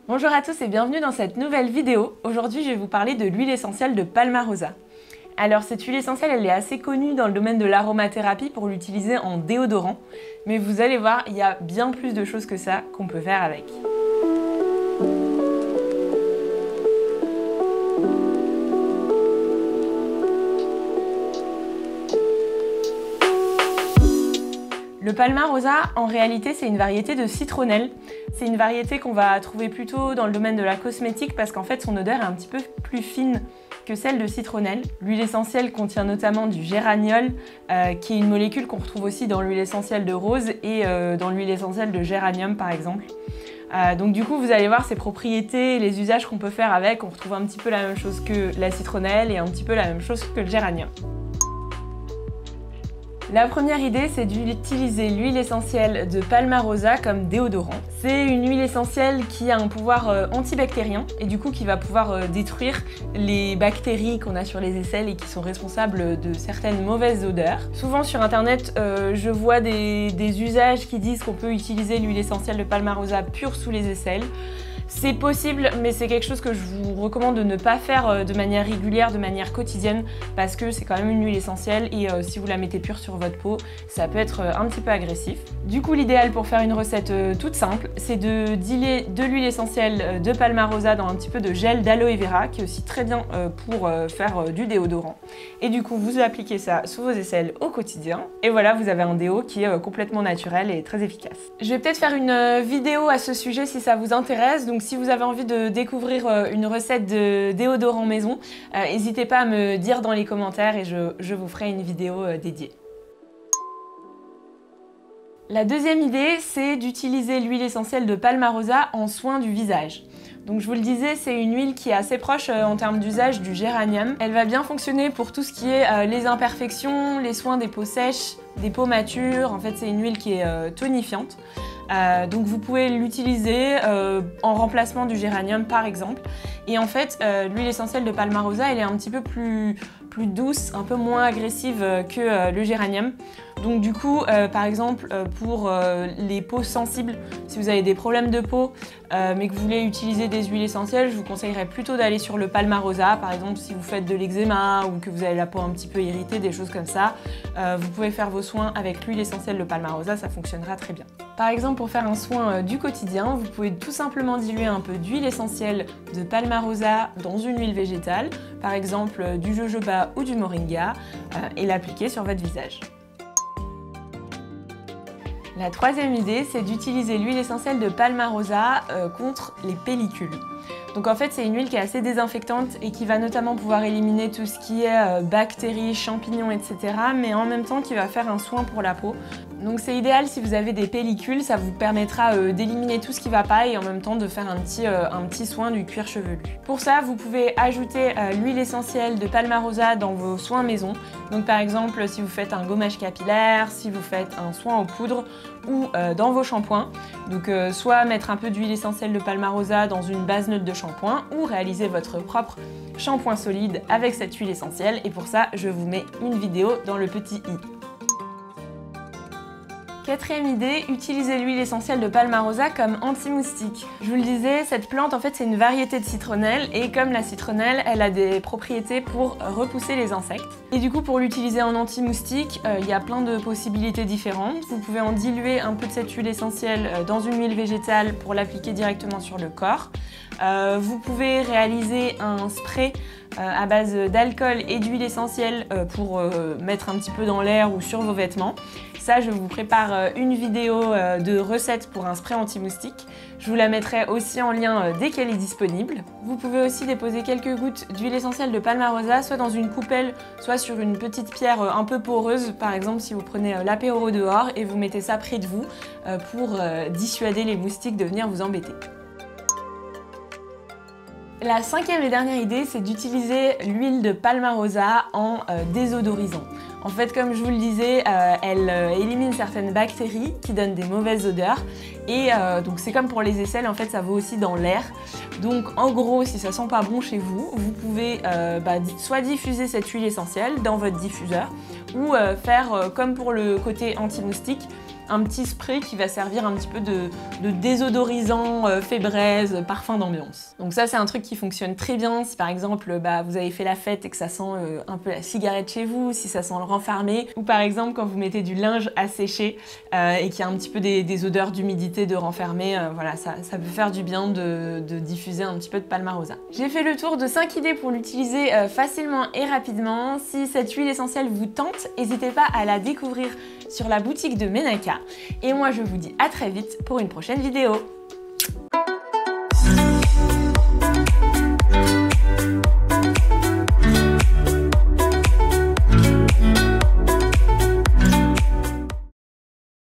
Bonjour à tous et bienvenue dans cette nouvelle vidéo. Aujourd'hui, je vais vous parler de l'huile essentielle de Palmarosa. Alors cette huile essentielle, elle est assez connue dans le domaine de l'aromathérapie pour l'utiliser en déodorant. Mais vous allez voir, il y a bien plus de choses que ça qu'on peut faire avec. Le Palmarosa, en réalité, c'est une variété de citronnelle. C'est une variété qu'on va trouver plutôt dans le domaine de la cosmétique parce qu'en fait, son odeur est un petit peu plus fine que celle de citronnelle. L'huile essentielle contient notamment du géraniol, qui est une molécule qu'on retrouve aussi dans l'huile essentielle de rose et dans l'huile essentielle de géranium, par exemple. Donc du coup, vous allez voir ses propriétés, les usages qu'on peut faire avec. On retrouve un petit peu la même chose que la citronnelle et un petit peu la même chose que le géranium. La première idée, c'est d'utiliser l'huile essentielle de Palmarosa comme déodorant. C'est une huile essentielle qui a un pouvoir antibactérien et du coup qui va pouvoir détruire les bactéries qu'on a sur les aisselles et qui sont responsables de certaines mauvaises odeurs. Souvent sur internet, je vois des usages qui disent qu'on peut utiliser l'huile essentielle de Palmarosa pure sous les aisselles. C'est possible, mais c'est quelque chose que je vous recommande de ne pas faire de manière régulière, de manière quotidienne, parce que c'est quand même une huile essentielle et si vous la mettez pure sur votre peau, ça peut être un petit peu agressif. Du coup, l'idéal pour faire une recette toute simple, c'est de diluer de l'huile essentielle de Palmarosa dans un petit peu de gel d'aloe vera, qui est aussi très bien pour faire du déodorant. Et du coup, vous appliquez ça sous vos aisselles au quotidien, et voilà, vous avez un déo qui est complètement naturel et très efficace. Je vais peut-être faire une vidéo à ce sujet si ça vous intéresse, donc si vous avez envie de découvrir une recette de déodorant maison, n'hésitez pas à me dire dans les commentaires et je vous ferai une vidéo dédiée. La deuxième idée, c'est d'utiliser l'huile essentielle de Palmarosa en soins du visage. Donc je vous le disais, c'est une huile qui est assez proche en termes d'usage du géranium. Elle va bien fonctionner pour tout ce qui est les imperfections, les soins des peaux sèches, des peaux matures. En fait, c'est une huile qui est tonifiante. Donc vous pouvez l'utiliser en remplacement du géranium par exemple. Et en fait, l'huile essentielle de Palmarosa, elle est un petit peu plus douce, un peu moins agressive que le géranium. Donc du coup, par exemple, pour les peaux sensibles, si vous avez des problèmes de peau, mais que vous voulez utiliser des huiles essentielles, je vous conseillerais plutôt d'aller sur le Palmarosa. Par exemple, si vous faites de l'eczéma ou que vous avez la peau un petit peu irritée, des choses comme ça, vous pouvez faire vos soins avec l'huile essentielle de Palmarosa, ça fonctionnera très bien. Par exemple, pour faire un soin du quotidien, vous pouvez tout simplement diluer un peu d'huile essentielle de Palmarosa dans une huile végétale, par exemple du jojoba ou du moringa, et l'appliquer sur votre visage. La troisième idée, c'est d'utiliser l'huile essentielle de Palmarosa contre les pellicules. Donc en fait, c'est une huile qui est assez désinfectante et qui va notamment pouvoir éliminer tout ce qui est bactéries, champignons, etc. mais en même temps qui va faire un soin pour la peau. Donc c'est idéal si vous avez des pellicules, ça vous permettra d'éliminer tout ce qui ne va pas et en même temps de faire un petit soin du cuir chevelu. Pour ça, vous pouvez ajouter l'huile essentielle de Palmarosa dans vos soins maison. Donc par exemple, si vous faites un gommage capillaire, si vous faites un soin en poudre ou dans vos shampoings. Donc soit mettre un peu d'huile essentielle de Palmarosa dans une base neutre de shampoing ou réaliser votre propre shampoing solide avec cette huile essentielle. Et pour ça, je vous mets une vidéo dans le petit i. Quatrième idée, utilisez l'huile essentielle de Palmarosa comme anti-moustique. Je vous le disais, cette plante en fait c'est une variété de citronnelle et comme la citronnelle, elle a des propriétés pour repousser les insectes. Et du coup pour l'utiliser en anti-moustique, il y a plein de possibilités différentes. Vous pouvez en diluer un peu de cette huile essentielle dans une huile végétale pour l'appliquer directement sur le corps. Vous pouvez réaliser un spray à base d'alcool et d'huile essentielle pour mettre un petit peu dans l'air ou sur vos vêtements. Ça, je vous prépare une vidéo de recette pour un spray anti-moustique. Je vous la mettrai aussi en lien dès qu'elle est disponible. Vous pouvez aussi déposer quelques gouttes d'huile essentielle de Palmarosa, soit dans une coupelle, soit sur une petite pierre un peu poreuse. Par exemple, si vous prenez l'apéro dehors et vous mettez ça près de vous pour dissuader les moustiques de venir vous embêter. La cinquième et dernière idée, c'est d'utiliser l'huile de Palmarosa en désodorisant. En fait, comme je vous le disais, elle élimine certaines bactéries qui donnent des mauvaises odeurs. Et donc c'est comme pour les aisselles, en fait, ça vaut aussi dans l'air. Donc en gros, si ça sent pas bon chez vous, vous pouvez soit diffuser cette huile essentielle dans votre diffuseur ou faire comme pour le côté anti-moustique, un petit spray qui va servir un petit peu de désodorisant, fait braise, parfum d'ambiance. Donc ça c'est un truc qui fonctionne très bien si par exemple vous avez fait la fête et que ça sent un peu la cigarette chez vous, si ça sent le renfermé, ou par exemple quand vous mettez du linge à sécher et qu'il y a un petit peu des odeurs d'humidité, de renfermé, voilà, ça peut faire du bien de diffuser un petit peu de Palmarosa. J'ai fait le tour de 5 idées pour l'utiliser facilement et rapidement. Si cette huile essentielle vous tente, n'hésitez pas à la découvrir sur la boutique de Menaka. Et moi je vous dis à très vite pour une prochaine vidéo.